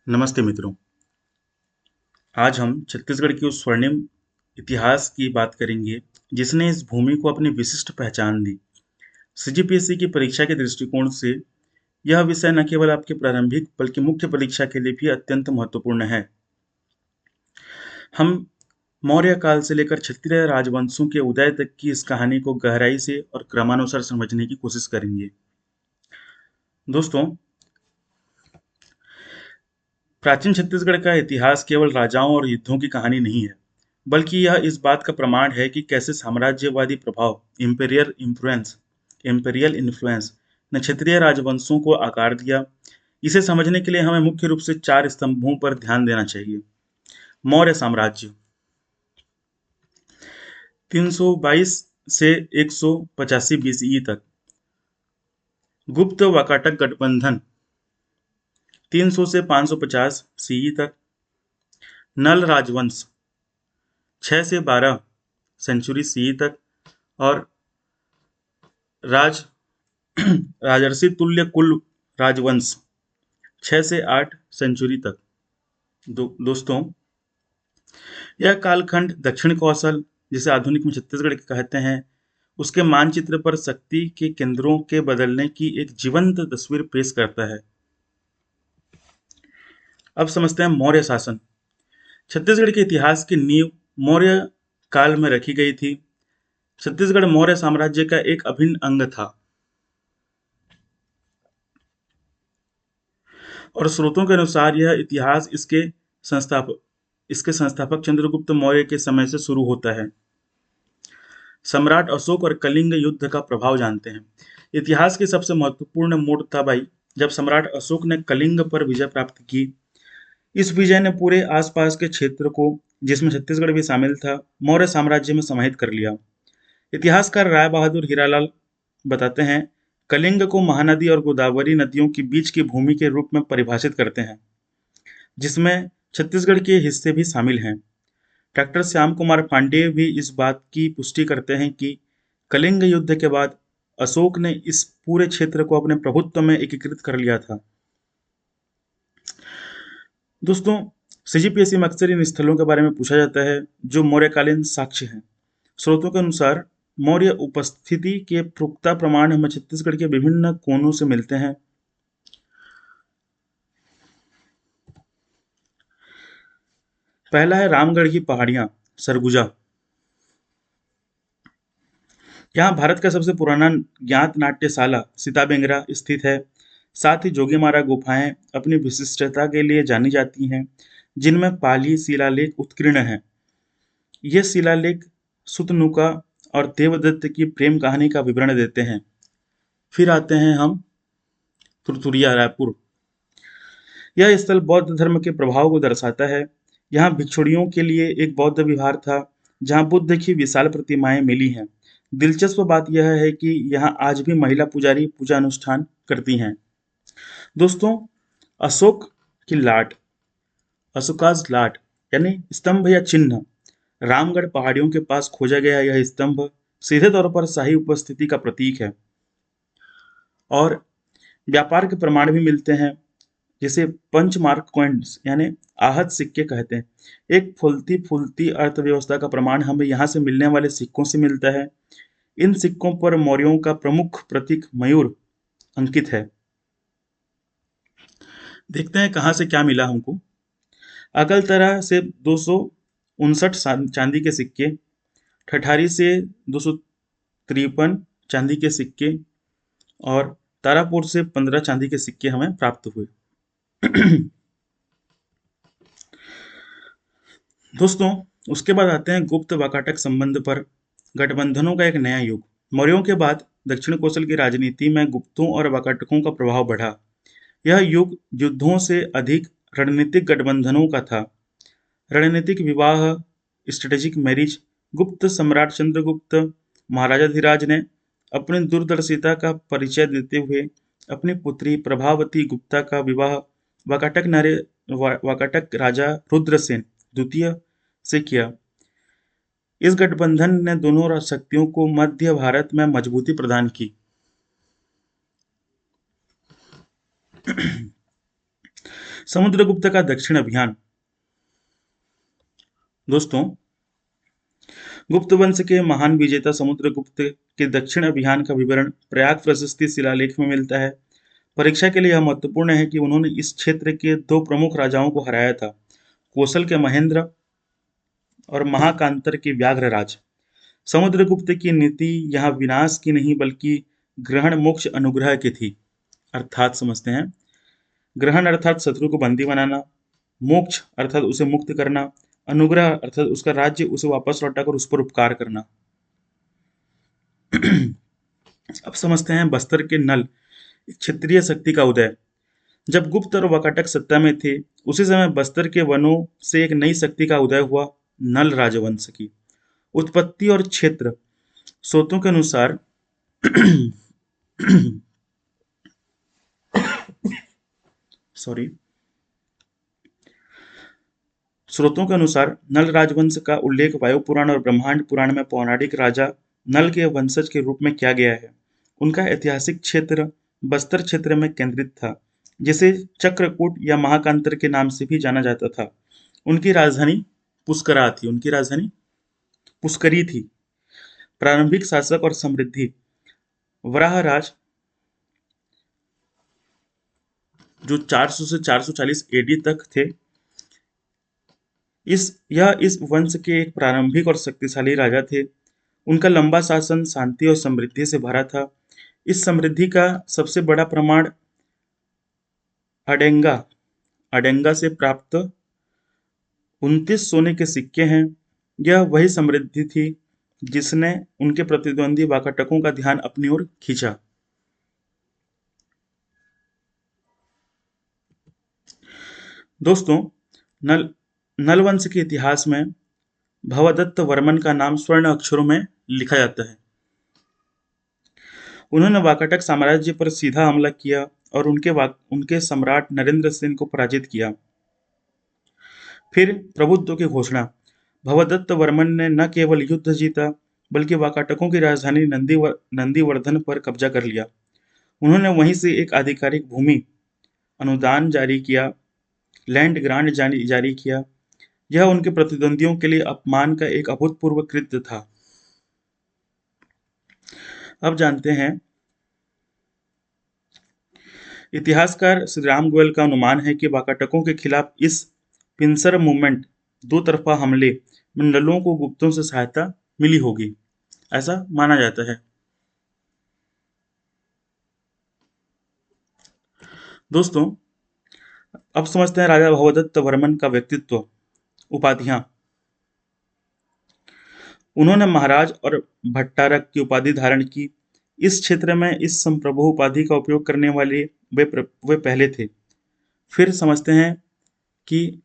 नमस्ते मित्रों। आज हम छत्तीसगढ़ की उस स्वर्णिम इतिहास की बात करेंगे जिसने इस भूमि को अपनी विशिष्ट पहचान दी। सीजीपीएससी की परीक्षा के दृष्टिकोण से यह विषय न केवल आपके प्रारंभिक बल्कि मुख्य परीक्षा के लिए भी अत्यंत महत्वपूर्ण है। हम मौर्य काल से लेकर क्षत्रिय राजवंशों के उदय तक की इस कहानी को गहराई से और क्रमानुसार समझने की कोशिश करेंगे। दोस्तों, प्राचीन छत्तीसगढ़ का इतिहास केवल राजाओं और युद्धों की कहानी नहीं है, बल्कि यह इस बात का प्रमाण है कि कैसे साम्राज्यवादी प्रभाव इंपेरियल इन्फ्लुएंस ने क्षेत्रीय राजवंशों को आकार दिया। इसे समझने के लिए हमें मुख्य रूप से चार स्तंभों पर ध्यान देना चाहिए। मौर्य साम्राज्य 322 से 185 बीसीई तक। गुप्त वाकाटक गठबंधन 300 से 550 सीई तक। नल राजवंश 6 से 12 सेंचुरी सीई तक। और राज राजर्षि तुल्य कुल राजवंश 6 से 8 सेंचुरी तक। दोस्तों, यह कालखंड दक्षिण कौशल, जिसे आधुनिक में छत्तीसगढ़ कहते हैं, उसके मानचित्र पर शक्ति के केंद्रों के बदलने की एक जीवंत तस्वीर पेश करता है। अब समझते हैं मौर्य शासन। छत्तीसगढ़ के इतिहास की नींव मौर्य काल में रखी गई थी। छत्तीसगढ़ मौर्य साम्राज्य का एक अभिन्न अंग था और स्रोतों के अनुसार यह इतिहास इसके संस्थापक चंद्रगुप्त मौर्य के समय से शुरू होता है। सम्राट अशोक और कलिंग युद्ध का प्रभाव जानते हैं। इतिहास की सबसे महत्वपूर्ण मोड़ था भाई, जब सम्राट अशोक ने कलिंग पर विजय प्राप्त की। इस विजय ने पूरे आसपास के क्षेत्र को, जिसमें छत्तीसगढ़ भी शामिल था, मौर्य साम्राज्य में समाहित कर लिया। इतिहासकार राय बहादुर हीरालाल बताते हैं, कलिंग को महानदी और गोदावरी नदियों के बीच की भूमि के रूप में परिभाषित करते हैं, जिसमें छत्तीसगढ़ के हिस्से भी शामिल हैं। डॉक्टर श्याम कुमार पांडेय भी इस बात की पुष्टि करते हैं कि कलिंग युद्ध के बाद अशोक ने इस पूरे क्षेत्र को अपने प्रभुत्व में एकीकृत कर लिया था। दोस्तों, सीजीपीएससी में अक्सर इन स्थलों के बारे में पूछा जाता है जो मौर्यकालीन साक्ष्य हैं। स्रोतों के अनुसार मौर्य उपस्थिति के पुख्ता प्रमाण हमें छत्तीसगढ़ के विभिन्न कोनों से मिलते हैं। पहला है रामगढ़ की पहाड़ियां, सरगुजा। यहाँ भारत का सबसे पुराना ज्ञात नाट्यशाला सीताबेंगरा स्थित है। साथ ही जोगीमारा गुफाएं अपनी विशिष्टता के लिए जानी जाती हैं, जिनमें पाली शिलालेख उत्कीर्ण हैं। ये शिलालेख सुतनुका और देवदत्त की प्रेम कहानी का विवरण देते हैं। फिर आते हैं हम तुरतुरिया, रायपुर। यह स्थल बौद्ध धर्म के प्रभाव को दर्शाता है। यहाँ भिक्षुणियों के लिए एक बौद्ध विहार था, जहाँ बुद्ध की विशाल प्रतिमाएं मिली हैं। दिलचस्प बात यह है कि यहाँ आज भी महिला पुजारी पूजा अनुष्ठान करती हैं। दोस्तों, अशोक की लाट, अशोकाज लाट यानी स्तंभ या चिन्ह, रामगढ़ पहाड़ियों के पास खोजा गया यह स्तंभ सीधे तौर पर शाही उपस्थिति का प्रतीक है। और व्यापार के प्रमाण भी मिलते हैं, जिसे पंचमार्क कॉइन्स यानी आहत सिक्के कहते हैं। एक फूलती फूलती अर्थव्यवस्था का प्रमाण हमें यहाँ से मिलने वाले सिक्कों से मिलता है। इन सिक्कों पर मौर्यों का प्रमुख प्रतीक मयूर अंकित है। देखते हैं कहाँ से क्या मिला हमको। अकलतरा से 259 चांदी के सिक्के, ठठारी से 253 चांदी के सिक्के और तारापुर से 15 चांदी के सिक्के हमें प्राप्त हुए। दोस्तों, उसके बाद आते हैं गुप्त वाकाटक संबंध पर। गठबंधनों का एक नया युग। मौर्यों के बाद दक्षिण कौशल की राजनीति में गुप्तों और वाकाटकों का प्रभाव बढ़ा। यह युग युद्धों से अधिक रणनीतिक गठबंधनों का था। रणनीतिक विवाह, स्ट्रेटेजिक मैरिज। गुप्त सम्राट चंद्रगुप्त महाराजाधिराज ने अपनी दूरदर्शिता का परिचय देते हुए अपनी पुत्री प्रभावती गुप्ता का विवाह वाकाटक राजा रुद्रसेन द्वितीय से किया। इस गठबंधन ने दोनों शक्तियों को मध्य भारत में मजबूती प्रदान की। समुद्रगुप्त का दक्षिण अभियान। दोस्तों, गुप्त वंश के महान विजेता समुद्रगुप्त के दक्षिण अभियान का विवरण प्रयाग प्रशस्ति शिलालेख में मिलता है। परीक्षा के लिए यह महत्वपूर्ण है कि उन्होंने इस क्षेत्र के दो प्रमुख राजाओं को हराया था, कौशल के महेंद्र और महाकांतर के व्याघ्रराज। समुद्रगुप्त की नीति यहाँ विनाश की नहीं बल्कि ग्रहण मोक्ष अनुग्रह की थी। अर्थात समझते हैं, ग्रहण अर्थात शत्रु को बंदी बनाना, मोक्ष अर्थात उसे मुक्त करना, अनुग्रह अर्थात उसका राज्य उसे वापस लौटाकर उस पर उपकार करना। अब समझते हैं बस्तर के नल, क्षत्रिय शक्ति का उदय। जब गुप्त और वाकाटक सत्ता में थे, उसी समय बस्तर के वनों से एक नई शक्ति का उदय हुआ, नल राजवंश की। उत्पत्ति और क्षेत्र स्रोतों के अनुसार सॉरी स्रोतों के अनुसार नल राजवंश का उल्लेख वायु पुराण और ब्रह्मांड पुराण में पौराणिक राजा नल के वंशज के रूप में किया गया है। उनका ऐतिहासिक क्षेत्र बस्तर क्षेत्र में केंद्रित था, जिसे चक्रकूट या महाकांतर के नाम से भी जाना जाता था। उनकी राजधानी पुष्करी थी। प्रारंभिक शासक और समृद्धि वराहराज, जो 400 से 440 एडी तक थे, इस वंश के एक प्रारंभिक और शक्तिशाली राजा थे। उनका लंबा शासन शांति और समृद्धि से भरा था। इस समृद्धि का सबसे बड़ा प्रमाण अडेंगा से प्राप्त 29 सोने के सिक्के हैं। यह वही समृद्धि थी जिसने उनके प्रतिद्वंदी वाकाटकों का ध्यान अपनी ओर खींचा। दोस्तों, नल वंश के इतिहास में भवदत्त वर्मन का नाम स्वर्ण अक्षरों में लिखा जाता है। उन्होंने वाकाटक साम्राज्य पर सीधा हमला किया और उनके सम्राट नरेंद्र सेन को पराजित किया। फिर प्रभुत्व की घोषणा। भवदत्त वर्मन ने न केवल युद्ध जीता, बल्कि वाकाटकों की राजधानी नंदीवर्धन पर कब्जा कर लिया। उन्होंने वहीं से एक आधिकारिक भूमि अनुदान जारी किया, लैंड ग्रांट जारी किया। यह उनके प्रतिद्वंदियों के लिए अपमान का एक अभूतपूर्व कृत्य था। अब जानते हैं, इतिहासकार श्री राम गोयल का अनुमान है कि वाकाटकों के खिलाफ इस पिंसर मूवमेंट, दो तरफा हमले में नलों को गुप्तों से सहायता मिली होगी, ऐसा माना जाता है। दोस्तों, अब समझते हैं राजा भवदत्त वर्मन का व्यक्तित्व, उपाधियां। उन्होंने महाराज और भट्टारक की उपाधि धारण की। इस क्षेत्र में इस संप्रभु उपाधि का उपयोग करने वाले वे पहले थे। फिर समझते हैं कि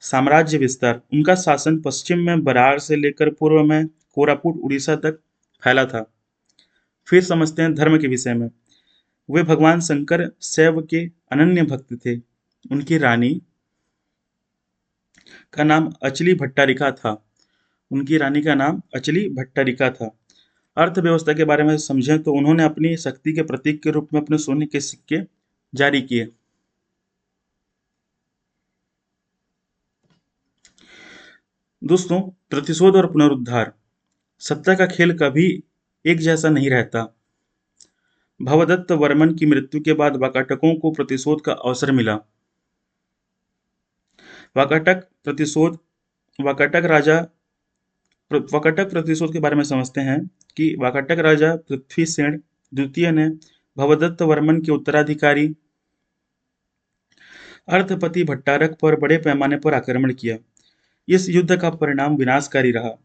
साम्राज्य विस्तार। उनका शासन पश्चिम में बरार से लेकर पूर्व में कोरापुट उड़ीसा तक फैला था। फिर समझते हैं धर्म के विषय में। वे भगवान शंकर शैव के अनन्य भक्त थे। उनकी रानी का नाम अचली भट्टारिका था। अर्थव्यवस्था के बारे में समझें तो उन्होंने अपनी शक्ति के प्रतीक के रूप में अपने सोने के सिक्के जारी किए। दोस्तों, प्रतिशोध और पुनरुद्धार। सत्ता का खेल कभी एक जैसा नहीं रहता। भवदत्त वर्मन की मृत्यु के बाद वाकाटकों को प्रतिशोध का अवसर मिला। वाकाटक प्रतिशोध के बारे में समझते हैं कि वाकाटक राजा पृथ्वीसेन द्वितीय ने भवदत्त वर्मन के उत्तराधिकारी अर्थपति भट्टारक पर बड़े पैमाने पर आक्रमण किया। इस युद्ध का परिणाम विनाशकारी रहा।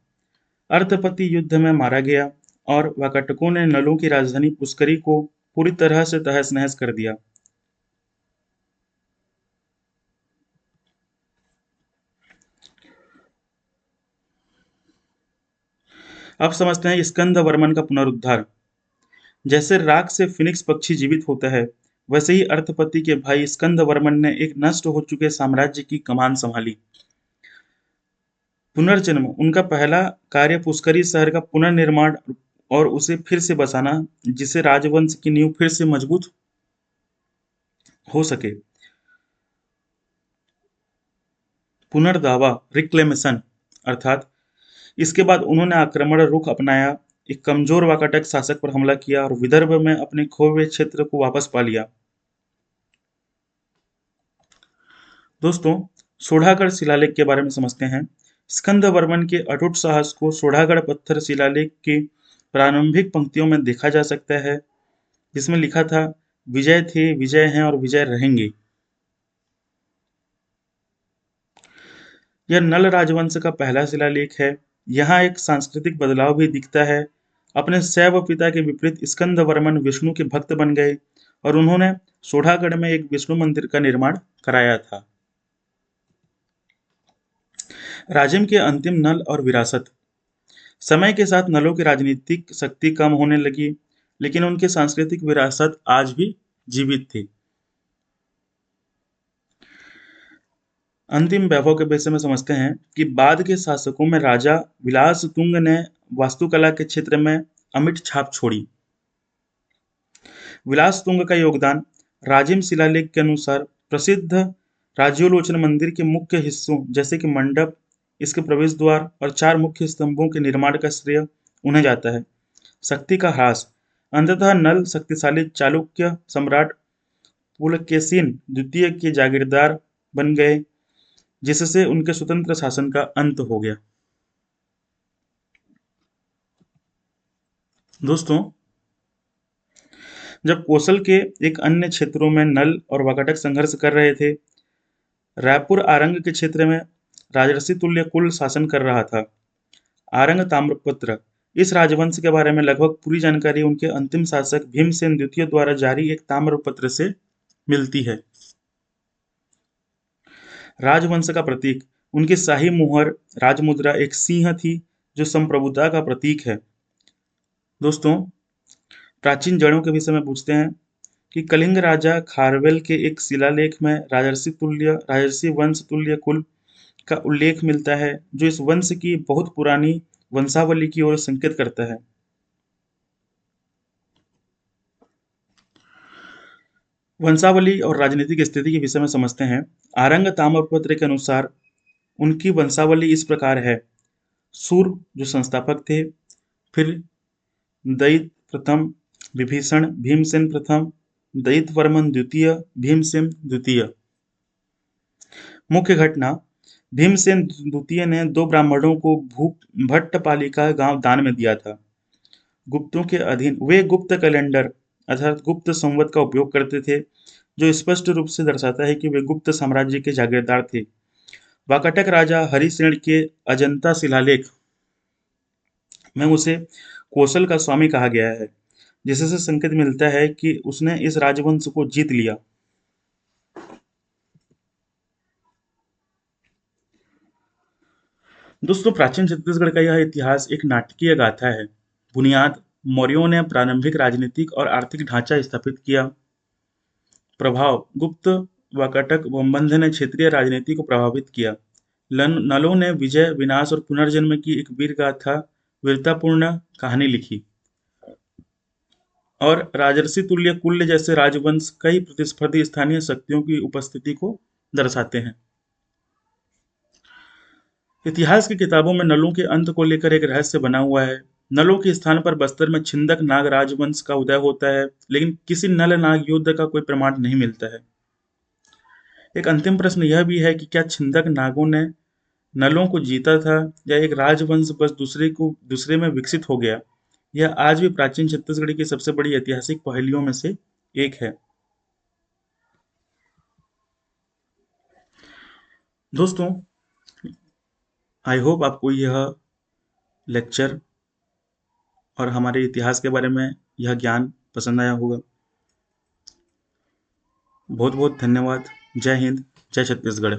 अर्थपति युद्ध में मारा गया और वाकाटकों ने नलों की राजधानी पुष्करी को पूरी तरह से तहस नहस कर दिया। अब समझते हैं स्कंद वर्मन का पुनरुद्धार। जैसे राख से फिनिक्स पक्षी जीवित होता है, वैसे ही अर्थपति के भाई स्कंद वर्मन ने एक नष्ट हो चुके साम्राज्य की कमान संभाली। पुनर्जन्म। उनका पहला कार्य पुष्करी शहर का पुनर्निर्माण और उसे फिर से बसाना, जिससे राजवंश की नींव फिर से मजबूत हो सके। पुनर्दावा रिक्लेमेशन अर्थात इसके बाद उन्होंने आक्रमण रुख अपनाया, एक कमजोर वाकाटक शासक पर हमला किया और विदर्भ में अपने खोए हुए क्षेत्र को वापस पा लिया। दोस्तों, सोढ़ागढ़ शिलालेख के बारे में समझते हैं। स्कंदवर्मन के अटूट साहस को सोढ़ागढ़ पत्थर शिलालेख की प्रारंभिक पंक्तियों में देखा जा सकता है, जिसमें लिखा था, विजय थे, विजय हैं और विजय रहेंगे। यह नल राजवंश का पहला शिलालेख है। यहाँ एक सांस्कृतिक बदलाव भी दिखता है। अपने शैव पिता के विपरीत स्कंदवर्मन विष्णु के भक्त बन गए और उन्होंने सोढ़ागढ़ में एक विष्णु मंदिर का निर्माण कराया था। राजिम के अंतिम नल और विरासत। समय के साथ नलों की राजनीतिक शक्ति कम होने लगी, लेकिन उनकी सांस्कृतिक विरासत आज भी जीवित थी। अंतिम वैभव के विषय में समझते हैं कि बाद के शासकों में राजा विलास तुंग ने वास्तुकला के क्षेत्र में अमिट छाप छोड़ी। विलास तुंग का योगदान राजिम शिलालेख के अनुसार प्रसिद्ध राज्योलोचन मंदिर के मुख्य हिस्सों जैसे कि मंडप, इसके प्रवेश द्वार और 4 मुख्य स्तंभों के निर्माण का श्रेय उन्हें जाता है। शक्ति का ह्रास। अंततः नल शक्तिशाली चालुक्य सम्राट पुलकेशिन द्वितीय के जागीरदार बन गए, जिससे उनके स्वतंत्र शासन का अंत हो गया। दोस्तों, जब कौशल के एक अन्य क्षेत्रों में नल और वाकाटक संघर्ष कर रहे थे, रायपुर आरंग के क्षेत्र में राजर्षि तुल्य कुल शासन कर रहा था। आरंग ताम्रपत्र। इस राजवंश के बारे में लगभग पूरी जानकारी उनके अंतिम शासक भीमसेन द्वितीय द्वारा जारी एक ताम्रपत्र से मिलती है। राजवंश का प्रतीक। उनकी शाही मुहर राजमुद्रा एक सिंह थी, जो संप्रभुता का प्रतीक है। दोस्तों, प्राचीन जड़ों के विषय में पूछते हैं कि कलिंग राजा खारवेल के एक शिलालेख में राजर्षि वंश तुल्य कुल का उल्लेख मिलता है, जो इस वंश की बहुत पुरानी वंशावली की ओर संकेत करता है। वंशावली और राजनीतिक स्थिति के विषय में समझते हैं। आरंग ताम्रपत्र के अनुसार उनकी वंशावली इस प्रकार है। सूर जो संस्थापक थे, फिर दयित प्रथम, विभीषण, भीमसेन प्रथम, दयित वर्मन द्वितीय, भीमसेन द्वितीय। मुख्य घटना। भीमसेन द्वितीय ने 2 ब्राह्मणों को भट्टपालिका गांव दान में दिया था। गुप्तों के अधीन वे गुप्त कैलेंडर अर्थात गुप्त संवत का उपयोग करते थे, जो स्पष्ट रूप से दर्शाता है कि वे गुप्त साम्राज्य के जागीरदार थे। वाकाटक राजा हरिसेन के अजंता शिलालेख में उसे कौशल का स्वामी कहा गया है, जिससे संकेत मिलता है कि उसने इस राजवंश को जीत लिया। दोस्तों, प्राचीन छत्तीसगढ़ का यह इतिहास एक नाटकीय गाथा है। बुनियाद। मौर्यों ने प्रारंभिक राजनीतिक और आर्थिक ढांचा स्थापित किया। प्रभाव। गुप्त वाकाटक संबंध ने क्षेत्रीय राजनीति को प्रभावित किया। नलों ने विजय, विनाश और पुनर्जन्म की एक वीरतापूर्ण कहानी लिखी और राजर्षि तुल्य कुल जैसे राजवंश कई प्रतिस्पर्धी स्थानीय शक्तियों की उपस्थिति को दर्शाते हैं। इतिहास की किताबों में नलों के अंत को लेकर एक रहस्य बना हुआ है। नलों के स्थान पर बस्तर में छिंदक नाग राजवंश का उदय होता है, लेकिन किसी नल नाग युद्ध का कोई प्रमाण नहीं मिलता है। एक अंतिम प्रश्न यह भी है कि क्या छिंदक नागों ने नलों को जीता था या एक राजवंश बस दूसरे में विकसित हो गया? यह आज भी प्राचीन छत्तीसगढ़ की सबसे बड़ी ऐतिहासिक पहेलियों में से एक है। दोस्तों, आई होप आपको यह लेक्चर और हमारे इतिहास के बारे में यह ज्ञान पसंद आया होगा। बहुत बहुत धन्यवाद। जय हिंद, जय छत्तीसगढ़।